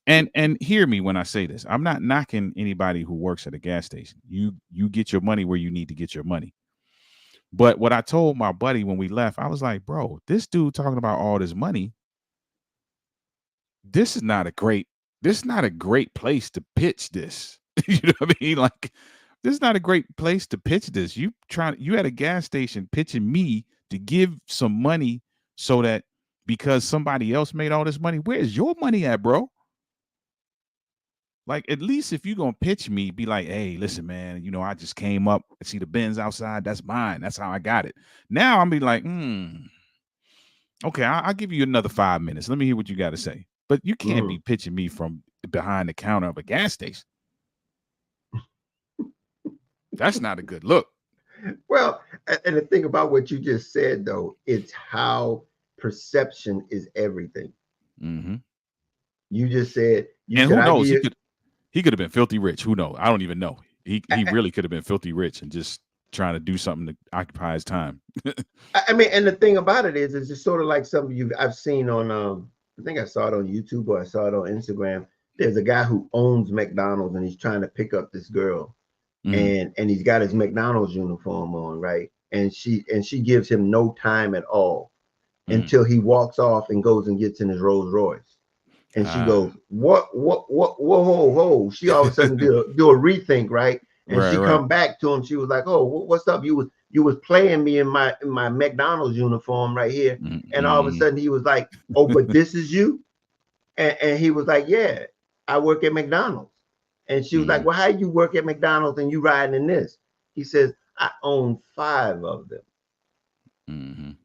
And hear me when I say this. I'm not knocking anybody who works at a gas station. You get your money where you need to get your money. But what I told my buddy when we left, I was like, bro, this dude talking about all this money, this is not a great this is not a great place to pitch this. You know what I mean? Like, this is not a great place to pitch this. You at a gas station pitching me to give some money so that because somebody else made all this money, where's your money at, bro? Like, at least if you're gonna pitch me, be like, hey, listen, man, I just came up, see the Benz outside, that's mine. That's how I got it. Now I'm be like, okay, I'll give you another 5 minutes. Let me hear what you got to say. But you can't be pitching me from behind the counter of a gas station. That's not a good look. Well, and the thing about what you just said, though, it's how perception is everything. Mm-hmm. You just said, and who knows? He could have been filthy rich. Who knows? I don't even know. He really could have been filthy rich and just trying to do something to occupy his time. I mean, and the thing about it is it's sort of like something I've seen on I think I saw it on YouTube or I saw it on Instagram. There's a guy who owns McDonald's and he's trying to pick up this girl, and he's got his McDonald's uniform on, right? And she gives him no time at all until he walks off and goes and gets in his Rolls Royce. And she goes, what, whoa. She all of a sudden do a rethink, right? And she come back to him. She was like, oh, what's up? You was playing me in my McDonald's uniform right here. And all of a sudden he was like, oh, but this is you? And he was like, yeah, I work at McDonald's. And she was like, well, how you work at McDonald's and you riding in this? He says, I own 5 of them.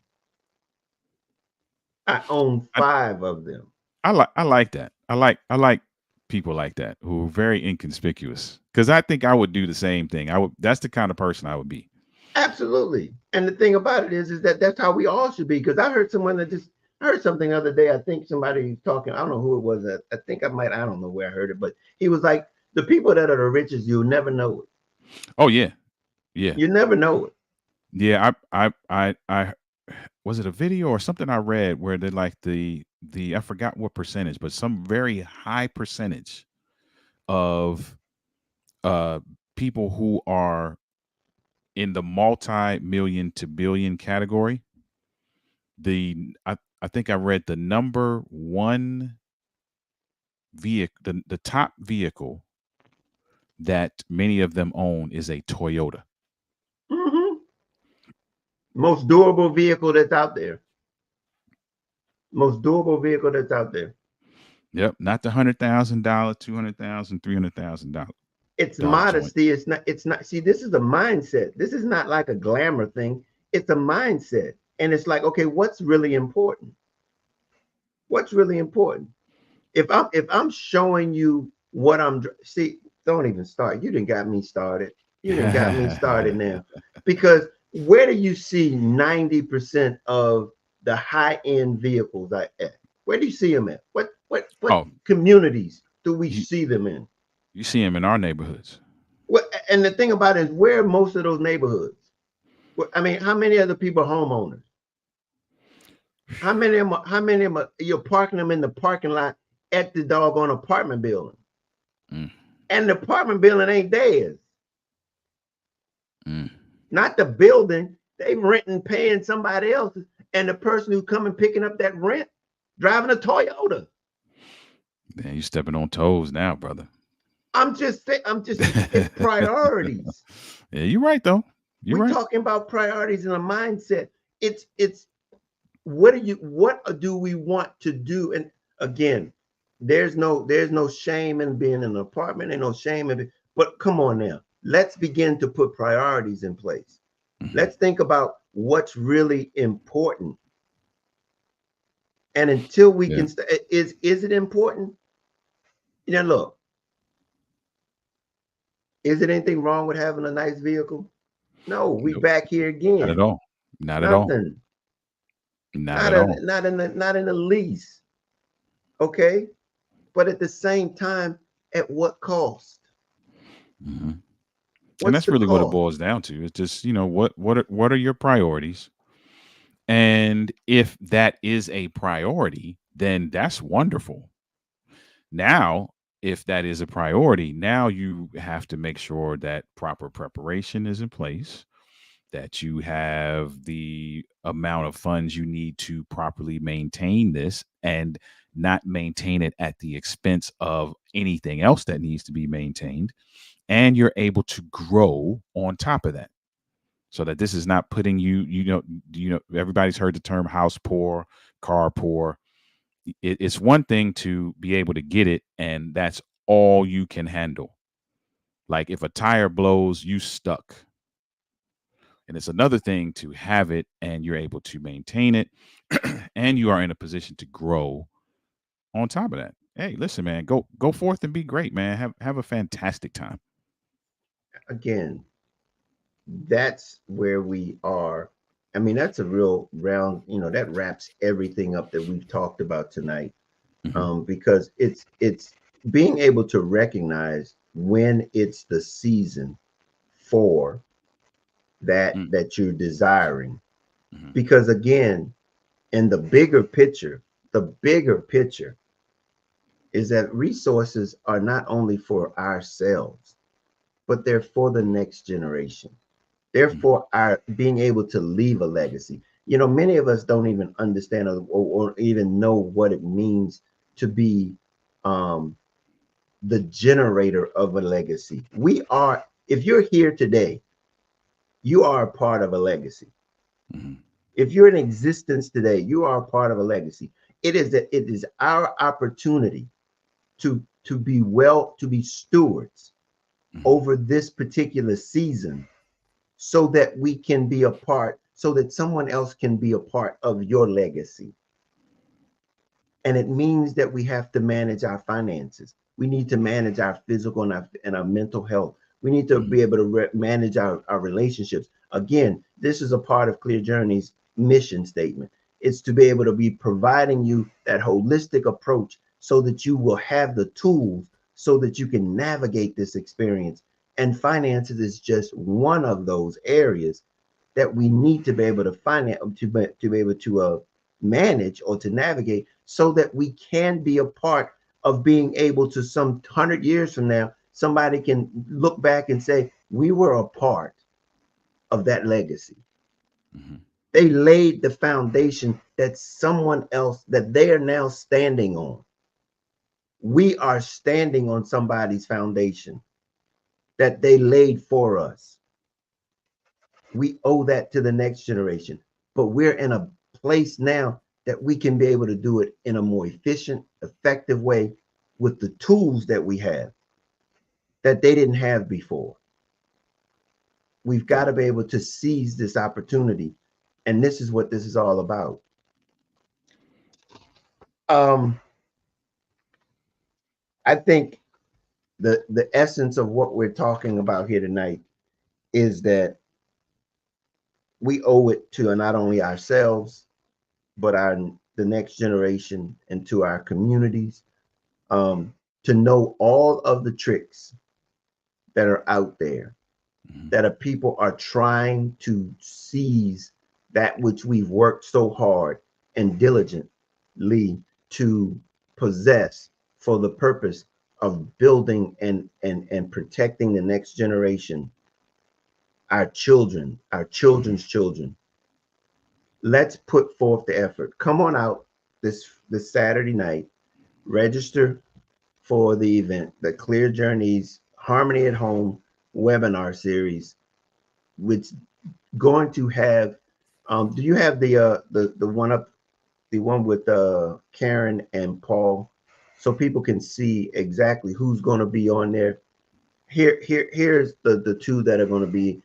I own 5 of them. I like that. I like people like that who are very inconspicuous, because I think I would do the same thing. That's the kind of person I would be. Absolutely. And the thing about it is that that's how we all should be. Because I heard something the other day. I think somebody was talking. I don't know who it was. I think I don't know where I heard it, but he was like, the people that are the richest, you'll never know it. Oh yeah. You never know it. Yeah. I was it a video or something I read where they like the I forgot what percentage, but some very high percentage of people who are in the multi-million to billion category. I think I read the number one vehicle, the top vehicle that many of them own is a Toyota. Most durable vehicle that's out there. Most durable vehicle that's out there. Yep, not the $100,000, $200,000, $300,000. It's modesty. It's not. See, this is a mindset. This is not like a glamour thing. It's a mindset, and it's like, okay, what's really important? What's really important? If I'm showing you what don't even start. You done got me started. You done got me started now, because where do you see 90% of the high-end vehicles at? Where do you see them at? What communities do we see them in? You see them in our neighborhoods. Well, and the thing about it is, where are most of those neighborhoods? I mean, how many other people are homeowners? How many of them you're parking them in the parking lot at the doggone apartment building? And the apartment building ain't theirs. Not the building. They renting, paying somebody else, and the person who's coming picking up that rent driving a Toyota. Man, you stepping on toes now, brother. I'm just it's priorities. Yeah, you're right though. We're talking about priorities and a mindset. It's what do we want to do? And again, there's no shame in being in an apartment, and no shame in it. But come on now, let's begin to put priorities in place. Let's think about what's really important. And until we can, is it important? Look, is it anything wrong with having a nice vehicle? No, we back here again. Not at all. Not at all. Not in the least. Okay, but at the same time, at what cost? And that's really what it boils down to. It's just, what are your priorities? And if that is a priority, then that's wonderful. Now, if that is a priority, now you have to make sure that proper preparation is in place, that you have the amount of funds you need to properly maintain this and not maintain it at the expense of anything else that needs to be maintained. And you're able to grow on top of that, so that this is not putting you, everybody's heard the term house poor, car poor. It's one thing to be able to get it and that's all you can handle. Like if a tire blows, you stuck. And it's another thing to have it and you're able to maintain it and you are in a position to grow on top of that. Hey, listen, man, go forth and be great, man. Have a fantastic time. Again, that's where we are. I mean, that's a real round, that wraps everything up that we've talked about tonight. Hmm. Because it's being able to recognize when it's the season for that you're desiring. Mm-hmm. Because again, in the bigger picture is that resources are not only for ourselves, but they're for the next generation. Hmm. Therefore, our being able to leave a legacy. Many of us don't even understand or even know what it means to be um, the generator of a legacy. If you're here today, you are a part of a legacy. Hmm. If you're in existence today, you are a part of a legacy. It is our opportunity to be stewards Hmm. over this particular season so that we can be a part, so that someone else can be a part of your legacy. And it means that we have to manage our finances. We need to manage our physical and our mental health. We need to Hmm. be able to manage our relationships. Again, this is a part of Clear Journey's mission statement. It's to be able to be providing you that holistic approach so that you will have the tools so that you can navigate this experience. And finances is just one of those areas that we need to be able to finance, to be able to manage or to navigate so that we can be a part of being able to, some 100 years from now, somebody can look back and say we were a part of that legacy. Hmm. They laid the foundation that someone else, that they are now standing on. We are standing on somebody's foundation that they laid for us. We owe that to the next generation. But we're in a place now that we can be able to do it in a more efficient, effective way with the tools that we have that they didn't have before. We've got Yeah. to be able to seize this opportunity. And this is what this is all about. Um, I think the essence of what we're talking about here tonight is that we owe it to not only ourselves, but the next generation and to our communities, um, to know all of the tricks that are out there, Hmm. that people are trying to seize that which we've worked so hard and diligently to possess for the purpose of building and protecting the next generation, our children, our Hmm. children's children. Let's put forth the effort. Come on out this Saturday night. Register for the event, the Clear Journeys Harmony at Home webinar series, which going to have. Do you have the one up, the one with Karen and Paul, so people can see exactly who's going to be on there? Here's the two that are going to be.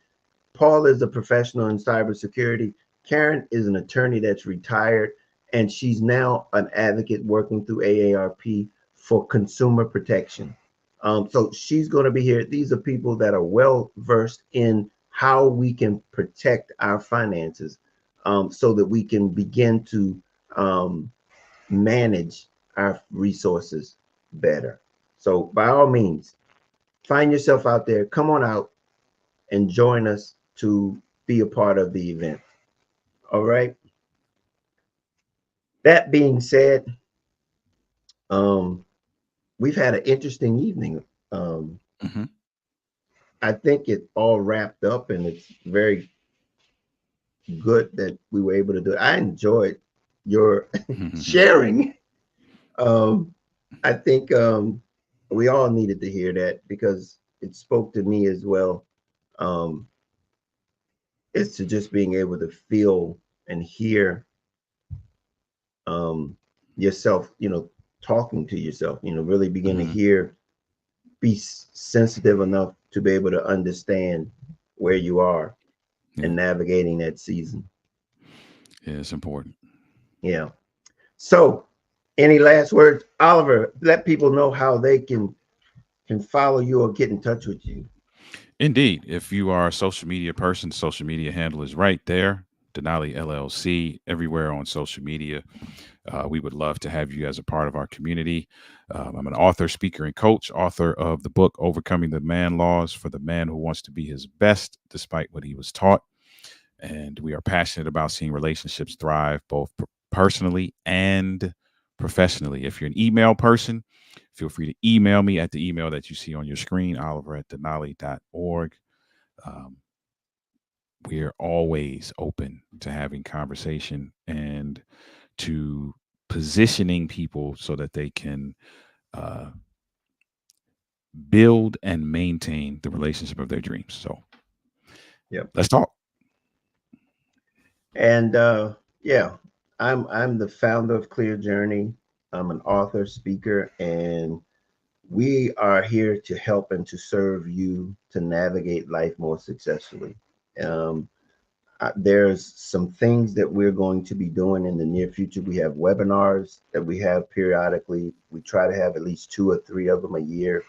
Paul is a professional in cybersecurity. Karen is an attorney that's retired, and she's now an advocate working through AARP for consumer protection. So she's going to be here. These are people that are well versed in how we can protect our finances, so that we can begin to um, manage our resources better. So, by all means, find yourself out there. Come on out and join us to be a part of the event. All right. That being said, um, we've had an interesting evening. Um, Hmm. I think it all wrapped up, and it's very good that we were able to do it. I enjoyed your sharing. Um, I think we all needed to hear that because it spoke to me as well. Um, it's to just being able to feel and hear um, yourself, talking to yourself, really begin to Hmm. hear, be sensitive enough to be able to understand where you are Yeah, and navigating that season. yeah, it's important. Yeah. So, any last words, Oliver? Let people know how they can follow you or get in touch with you. Indeed, if you are a social media person, social media handle is right there. Denali LLC everywhere on social media. We would love to have you as a part of our community. I'm an author, speaker, and coach, author of the book Overcoming the Man Laws for the Man Who Wants to Be His Best Despite What He Was Taught. And we are passionate about seeing relationships thrive both personally and professionally. If you're an email person, feel free to email me at the email that you see on your screen, Oliver at denali.org. Um, we're always open to having conversation and to positioning people so that they can uh, build and maintain the relationship of their dreams. So Yep. let's talk. And yeah, I'm the founder of Clear Journey. I'm an author, speaker, and we are here to help and to serve you to navigate life more successfully. Um, there's some things that we're going to be doing in the near future. We have webinars that we have periodically. We try to have at least 2 or 3 of them a year.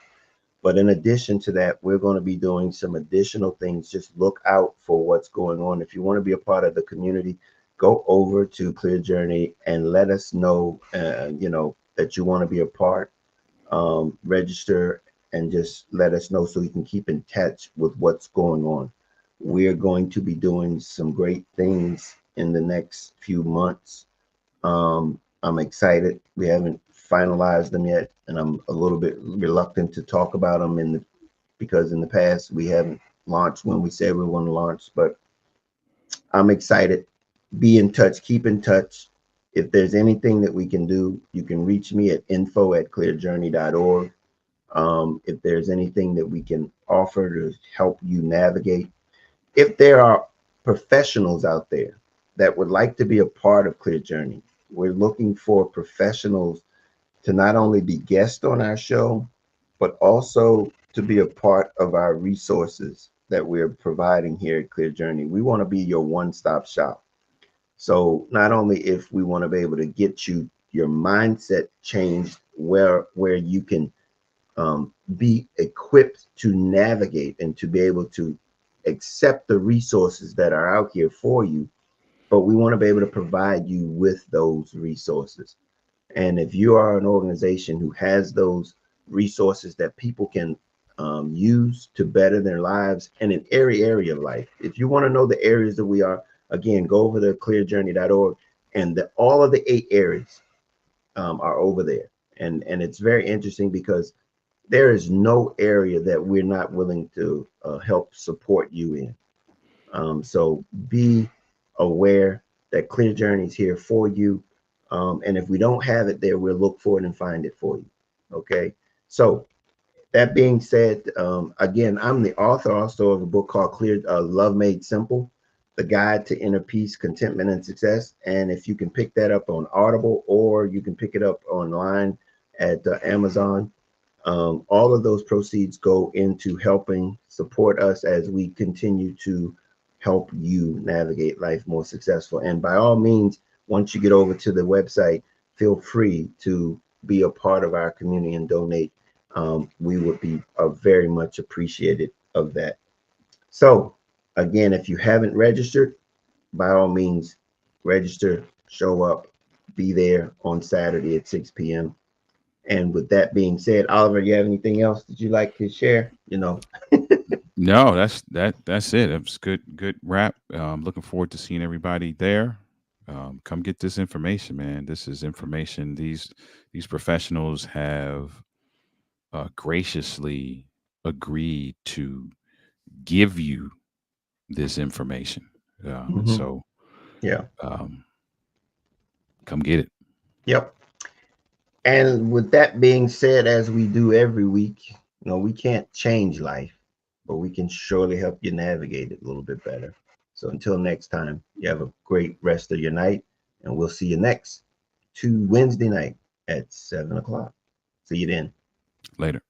But in addition to that, we're going to be doing some additional things. Just look out for what's going on. If you want to be a part of the community, go over to Clear Journey and let us know, that you want to be a part. Register and just let us know so we can keep in touch with what's going on. We're going to be doing some great things in the next few months. I'm excited. We haven't finalized them yet, and I'm a little bit reluctant to talk about them because in the past we haven't launched when we said we were going to launch. But I'm excited. Be in touch. Keep in touch. If there's anything that we can do, you can reach me at info@clearjourney.org. If there's anything that we can offer to help you navigate, if there are professionals out there that would like to be a part of Clear Journey, we're looking for professionals to not only be guests on our show, but also to be a part of our resources that we're providing here at Clear Journey. We want to be your one stop shop. So not only if we want to be able to get you your mindset changed where you can be equipped to navigate and to be able to accept the resources that are out here for you, but we want to be able to provide you with those resources. And if you are an organization who has those resources that people can use to better their lives and in every area of life, if you want to know the areas that we are, again, go over to clearjourney.org and all of the 8 areas are over there. And it's very interesting because there is no area that we're not willing to help support you in. So be aware that Clear Journey is here for you. And if we don't have it there, we'll look for it and find it for you. Okay. So that being said, again, I'm the author also of a book called Clear Love Made Simple, The Guide to Inner Peace, Contentment, and Success. And if you can pick that up on Audible or you can pick it up online at Amazon, all of those proceeds go into helping support us as we continue to help you navigate life more successful. And by all means, once you get over to the website, feel free to be a part of our community and donate. We would be very much appreciated of that. So, again, if you haven't registered, by all means, register, show up, be there on Saturday at 6 p.m. And with that being said, Oliver, you have anything else that you'd like to share? No, that's it. It's good wrap. Looking forward to seeing everybody there. Come get this information, man. This is information. These professionals have. graciously agreed to give you this information. Mhm. So Yeah. um, come get it. Yep. And with that being said, as we do every week, we can't change life, but we can surely help you navigate it a little bit better. So until next time, you have a great rest of your night, and we'll see you next Wednesday night at 7 o'clock. See you then. Later.